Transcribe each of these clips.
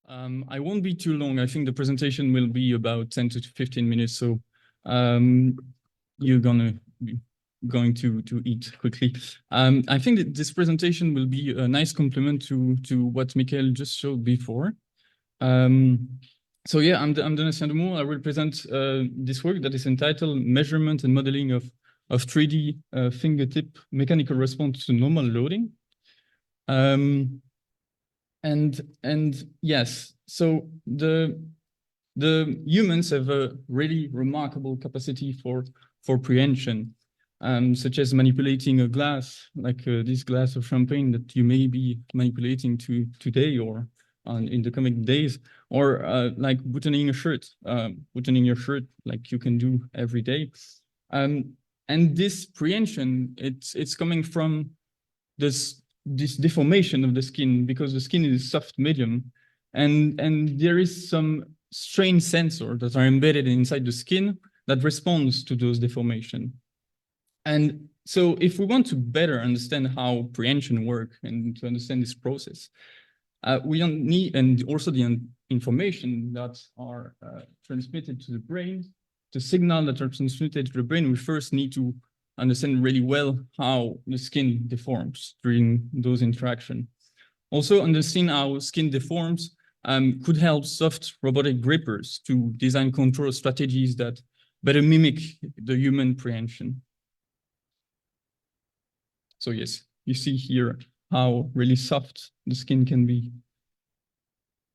I won't be too long. I think the presentation will be about 10 to 15 minutes. So you're going to eat quickly. I think that this presentation will be a nice complement to what Michael just showed before. So yeah, I'm Doumont. I will present this work that is entitled Measurement and Modeling of 3D Fingertip Mechanical Response to Normal Loading. And yes, so the humans have a really remarkable capacity for prehension, such as manipulating a glass, like this glass of champagne that you may be manipulating today or in the coming days, or like buttoning your shirt like you can do every day. And this prehension, it's coming from this deformation of the skin, because the skin is a soft medium, and there is some strange sensors that are embedded inside the skin that responds to those deformation. And so if we want to better understand how prehension works and to understand this process, we don't need, and also the information that are transmitted to the brain, the signal that are transmitted to the brain, we first need to understand really well how the skin deforms during those interactions. Also, understanding how skin deforms could help soft robotic grippers to design control strategies that better mimic the human prehension. So yes, you see here how really soft the skin can be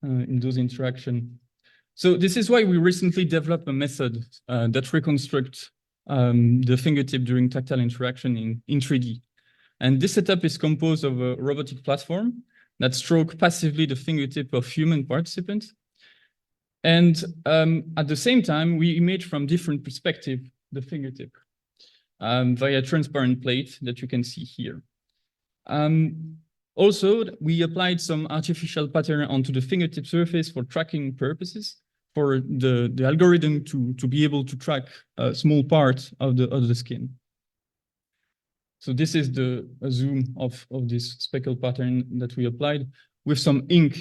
in those interactions. So this is why we recently developed a method that reconstructs the fingertip during tactile interaction in 3D. And this setup is composed of a robotic platform that strokes passively the fingertip of human participants. And at the same time, we image from different perspectives the fingertip via transparent plate that you can see here. Also, we applied some artificial pattern onto the fingertip surface for tracking purposes, for the algorithm to be able to track a small part of the skin. So this is a zoom of this speckle pattern that we applied with some ink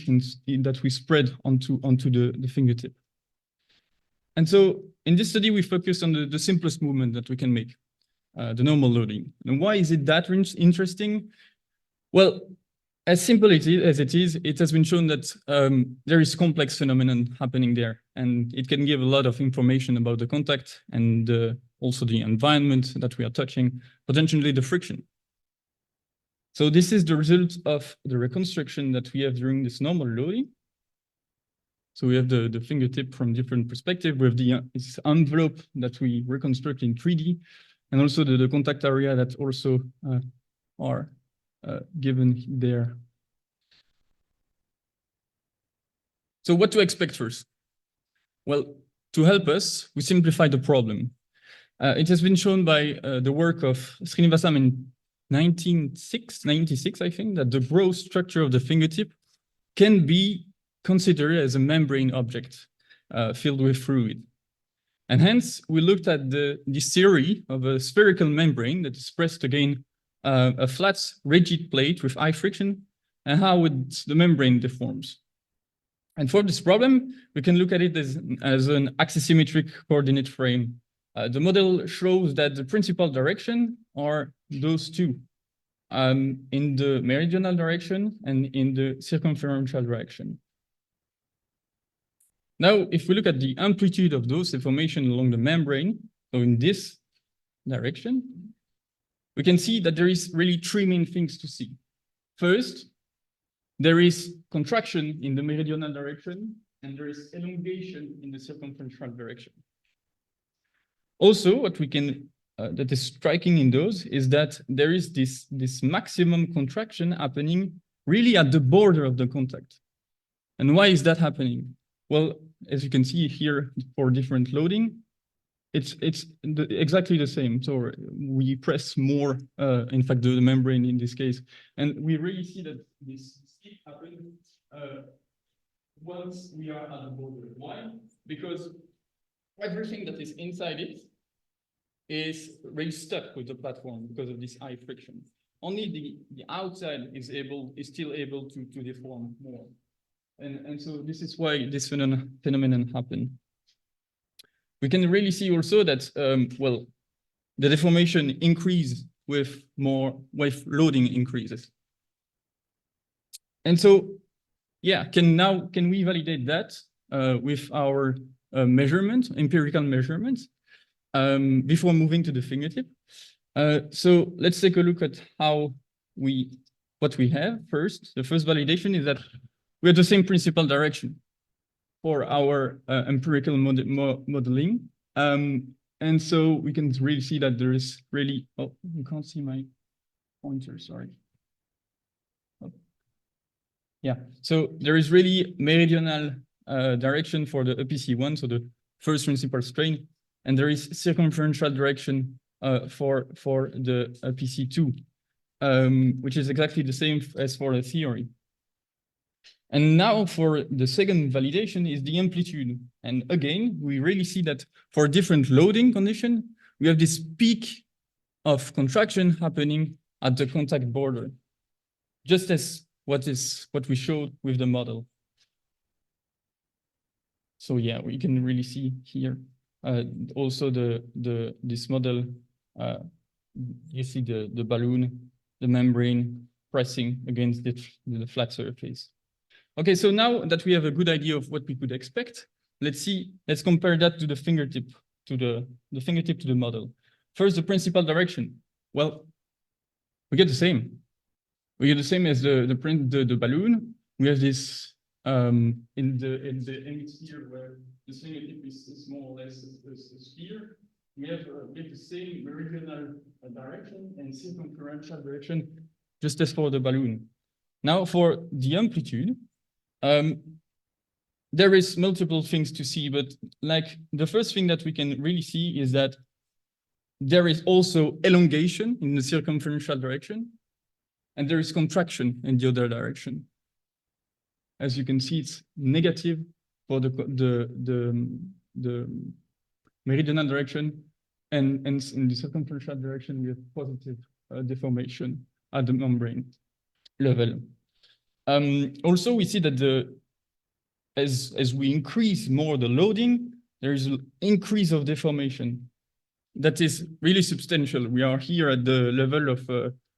that we spread onto the fingertip. And so in this study, we focused on the simplest movement that we can make, the normal loading. And why is it that interesting? Well, as simple as it is, it has been shown that there is complex phenomenon happening there, and it can give a lot of information about the contact and also the environment that we are touching, potentially the friction. So this is the result of the reconstruction that we have during this normal loading. So we have the fingertip from different perspectives with this envelope that we reconstruct in 3D, and also the contact area that also are given there. So what to expect first? Well, to help us, we simplify the problem. It has been shown by the work of Srinivasam in 1996, I think, that the gross structure of the fingertip can be considered as a membrane object filled with fluid. And hence, we looked at this theory of a spherical membrane that is pressed against a flat, rigid plate with high friction, and how the membrane deforms. And for this problem, we can look at it as an axisymmetric coordinate frame. The model shows that the principal direction are those two, in the meridional direction and in the circumferential direction. Now, if we look at the amplitude of those deformations along the membrane, so in this direction, we can see that there is really three main things to see. First, there is contraction in the meridional direction, and there is elongation in the circumferential direction. Also, what we can, that is striking in those is that there is this maximum contraction happening really at the border of the contact. And why is that happening? Well, as you can see here for different loading, it's exactly the same. So we press more, in fact, the membrane in this case. And we really see that this happens once we are at the border. Why? Because everything that is inside it is really stuck with the platform because of this high friction. Only the outside is still able to deform more. And so this is why this phenomenon happened. We can really see also that, well, the deformation increase with loading increases. And so, yeah, can we validate that with our empirical measurements, before moving to the fingertip? So let's take a look at what we have first. The first validation is that we have the same principal direction for our empirical modeling. And so we can really see that there is really, oh, you can't see my pointer, sorry. Oh. Yeah, so there is really meridional direction for the EPC1, so the first principal strain, and there is circumferential direction for the EPC2, which is exactly the same as for the theory. And now for the second validation is the amplitude. And again, we really see that for different loading condition, we have this peak of contraction happening at the contact border, just as what we showed with the model. So yeah, we can really see here also this model. You see the balloon, the membrane pressing against the flat surface. Okay, so now that we have a good idea of what we could expect, let's compare that to the fingertip, to the fingertip to the model. First, the principal direction. Well, we get the same. We get the same as the balloon. We have this in the hemisphere where the fingertip is more or less a sphere. We have the same meridional direction and circumferential direction, just as for the balloon. Now for the amplitude, there is multiple things to see, but like the first thing that we can really see is that there is also elongation in the circumferential direction, and there is contraction in the other direction. As you can see, it's negative for the meridional direction, and in the circumferential direction, we have positive deformation at the membrane level. Also, we see that as we increase more the loading, there is an increase of deformation that is really substantial. We are here at the level of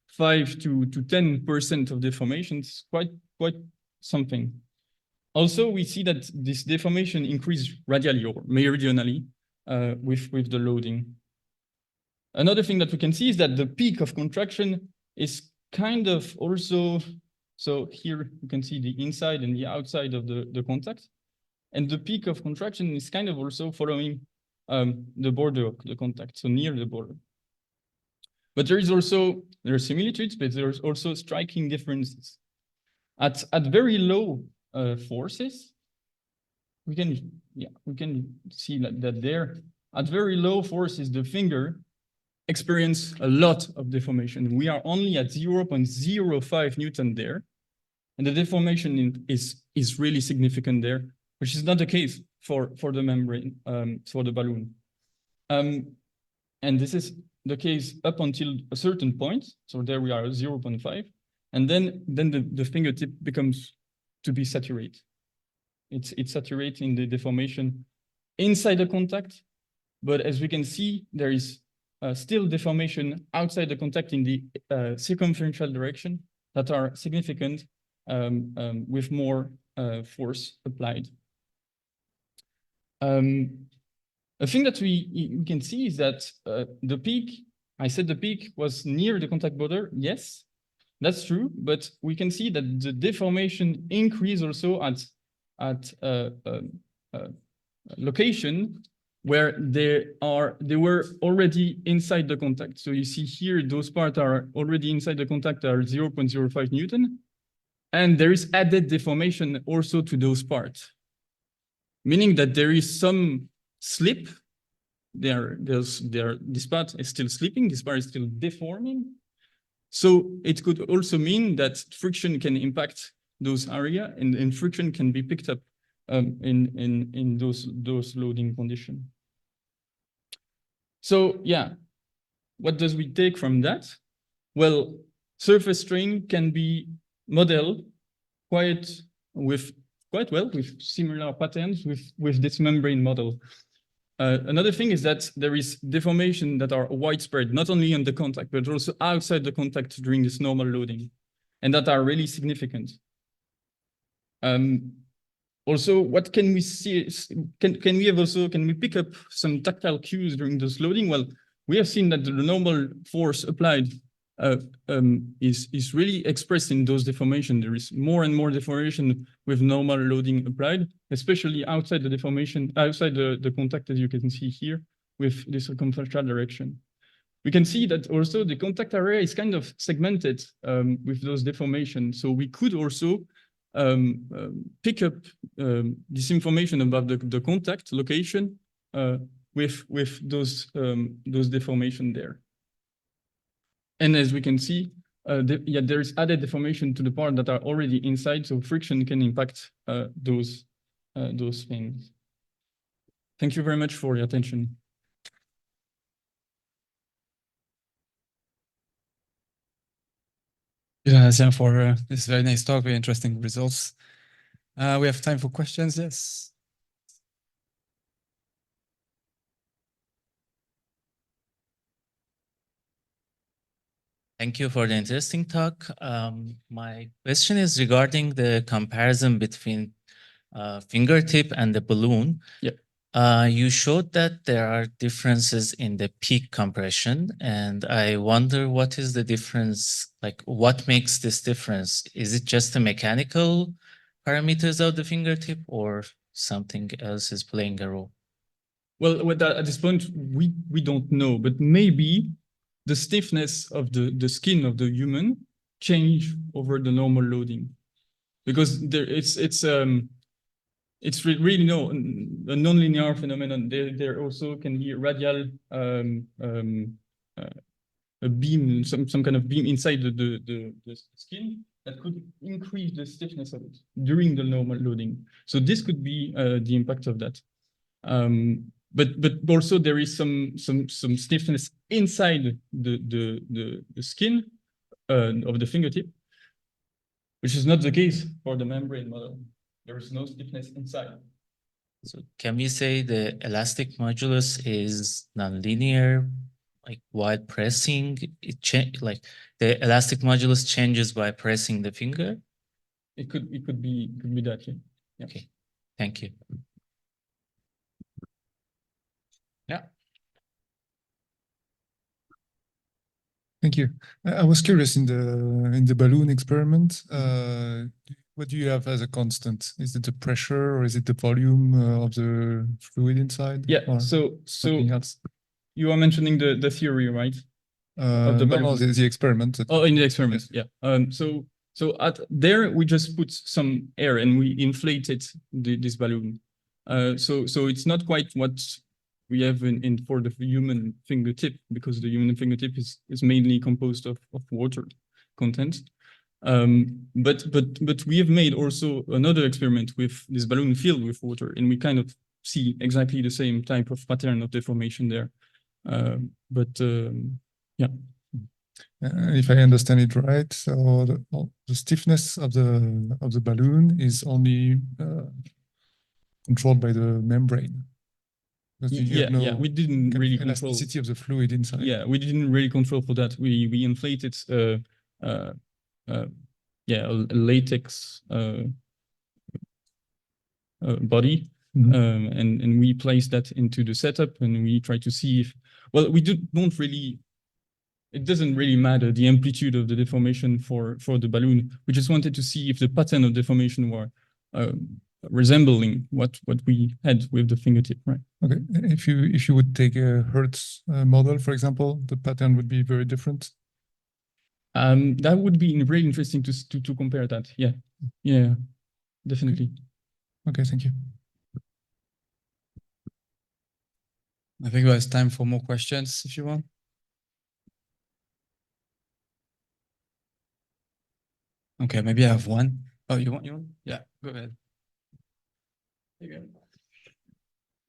5 to 10% of deformation. It's quite something. Also, we see that this deformation increases radially or meridionally with the loading. Another thing that we can see is that the peak of contraction is kind of also, so here you can see the inside and the outside of the contact. And the peak of contraction is kind of also following the border of the contact, so near the border. But there are similitudes, but there's also striking differences. At very low forces, we can see that there, at very low forces, the finger experience a lot of deformation. We are only at 0.05 Newton there, and the deformation is really significant there, which is not the case for the membrane, for the balloon. And this is the case up until a certain point. So there we are at 0.5, and then the fingertip becomes to be saturated. It's saturating the deformation inside the contact, but as we can see, there is still deformation outside the contact in the circumferential direction that are significant with more force applied. A thing that we can see is that the peak, I said the peak was near the contact border. Yes, that's true, but we can see that the deformation increase also at location where they were already inside the contact. So you see here, those parts are already inside the contact, are 0.05 Newton. And there is added deformation also to those parts, meaning that there is some slip. This part is still slipping, this part is still deforming. So it could also mean that friction can impact those areas, and friction can be picked up in those loading conditions. So yeah, what does we take from that? Well, surface strain can be modeled with quite well with similar patterns with this membrane model. Another thing is that there is deformation that are widespread, not only on the contact, but also outside the contact during this normal loading, and that are really significant. Also, what can we see? Can we pick up some tactile cues during this loading? Well, we have seen that the normal force applied is really expressed in those deformation. There is more and more deformation with normal loading applied, especially outside the deformation, outside the contact, as you can see here, with the circumferential direction. We can see that also the contact area is kind of segmented with those deformations. So we could also pick up this information about the contact location with those deformation there. And as we can see, there is added deformation to the part that are already inside, so friction can impact those things. Thank you very much for your attention. Yeah, for this very nice talk, very interesting results. We have time for questions, yes. Thank you for the interesting talk. My question is regarding the comparison between fingertip and the balloon. Yeah. You showed that there are differences in the peak compression, and I wonder what is the difference, like what makes this difference? Is it just the mechanical parameters of the fingertip or something else is playing a role? Well, at this point, we don't know, but maybe the stiffness of the skin of the human change over the normal loading, because it's really a nonlinear phenomenon. There also can be radial a beam, some kind of beam inside the skin that could increase the stiffness of it during the normal loading. So this could be the impact of that. But also there is some stiffness inside the skin of the fingertip, which is not the case for the membrane model. There is no stiffness inside. So can we say the elastic modulus is nonlinear, like while pressing like the elastic modulus changes by pressing the finger? It could be that, yeah. Okay, thank you. Yeah. Thank you. I was curious in the balloon experiment. What do you have as a constant? Is it the pressure or is it the volume of the fluid inside? Yeah. So something else? You are mentioning the theory, right? Of the balloon. No, the experiment. Oh, in the experiment, yes. Yeah. So at there we just put some air and we inflated this balloon. So it's not quite what we have in for the human fingertip, because the human fingertip is mainly composed of water content. But we have made also another experiment with this balloon filled with water, and we kind of see exactly the same type of pattern of deformation there. Yeah. If I understand it right, so the stiffness of the balloon is only controlled by the membrane. Yeah, we didn't really control elasticity of the fluid inside. Yeah, we didn't really control for that. We inflated a latex body, and we placed that into the setup, and we try to see if, well, don't really. It doesn't really matter the amplitude of the deformation for the balloon. We just wanted to see if the pattern of deformation were resembling what we had with the fingertip, right? Okay. If you would take a Hertz model, for example, the pattern would be very different. That would be really interesting to compare that. Yeah, definitely. Okay, thank you. I think it's time for more questions if you want. Okay, maybe I have one. Oh, you want? Yeah, go ahead.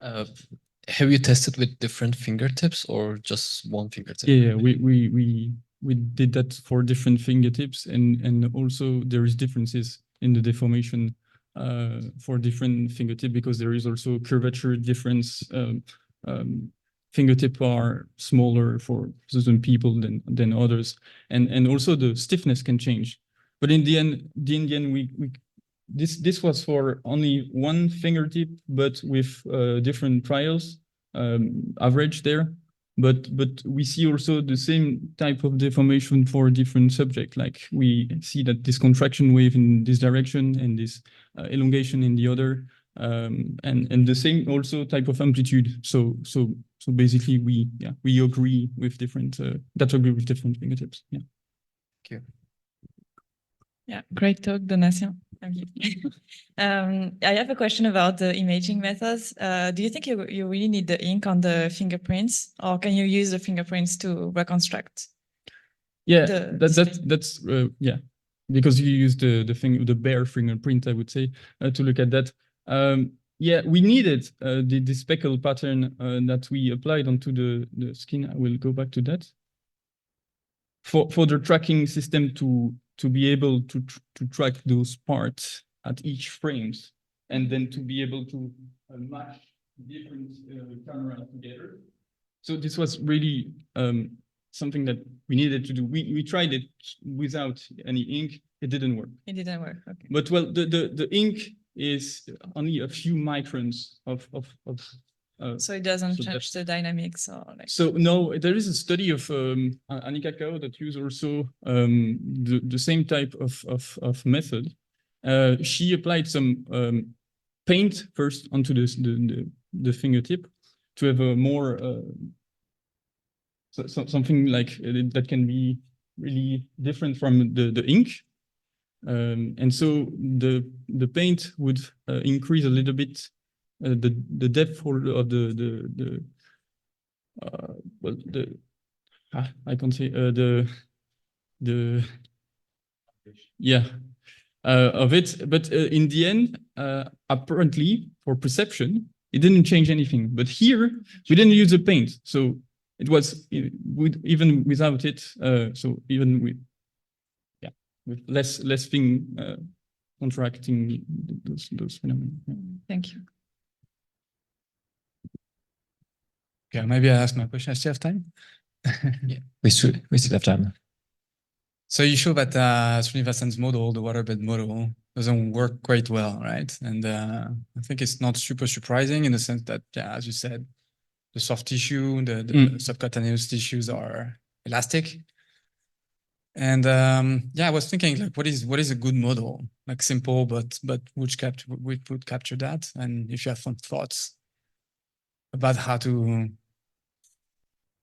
Have you tested with different fingertips or just one fingertip? Yeah, we did that for different fingertips, and also there is differences in the deformation for different fingertip, because there is also curvature difference. Fingertip are smaller for certain people than others, and also the stiffness can change. But in the end, this was for only one fingertip, but with different trials average there. But we see also the same type of deformation for different subjects. Like we see that this contraction wave in this direction and this elongation in the other, and the same also type of amplitude. So basically we agree with different that agree with different fingertips. Yeah. Thank you. Yeah, great talk, Donatien. Thank you. I have a question about the imaging methods. Do you think you really need the ink on the fingerprints, or can you use the fingerprints to reconstruct? Yeah, the that's yeah, because you use the bare fingerprint, I would say, to look at that. Yeah, we needed the speckle pattern that we applied onto the skin. I will go back to that. For the tracking system to be able to track those parts at each frames, and then to be able to match different cameras together. So this was really something that we needed to do. We tried it without any ink. It didn't work. It didn't work. Okay. But well, the ink is only a few microns of So it doesn't so change the dynamics, or like. so no, there is a study of Annika Kao that use also the same type of method. She applied some paint first onto the fingertip to have a more something like that can be really different from the ink. And so the paint would increase a little bit the depth of the well, I can't say yeah of it, but in the end, apparently for perception, it didn't change anything. But here we didn't use the paint, so it was even without it. So even with less thing contracting those phenomena. Yeah. Thank you. Okay, maybe I ask my question. I still have time. Yeah, we still have time. So you show that Srinivasan's model, the waterbed model, doesn't work quite well, right? And I think it's not super surprising in the sense that, yeah, as you said, the soft tissue, the subcutaneous tissues are elastic. And yeah, I was thinking, like, what is a good model? Like simple, but which would capture that. And if you have some thoughts about how to,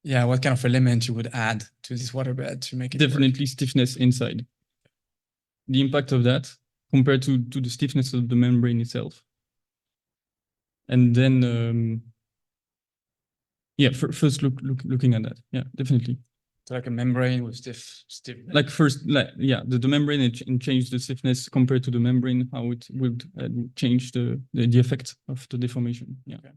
yeah, what kind of element you would add to this waterbed to make it Definitely work? stiffness inside. The impact of that compared to the stiffness of the membrane itself. And then, yeah, first looking at that. Yeah, definitely. So like a membrane with stiff. Like first, like yeah, the membrane and change the stiffness compared to the membrane, how it would change the effect of the deformation. Yeah. Okay.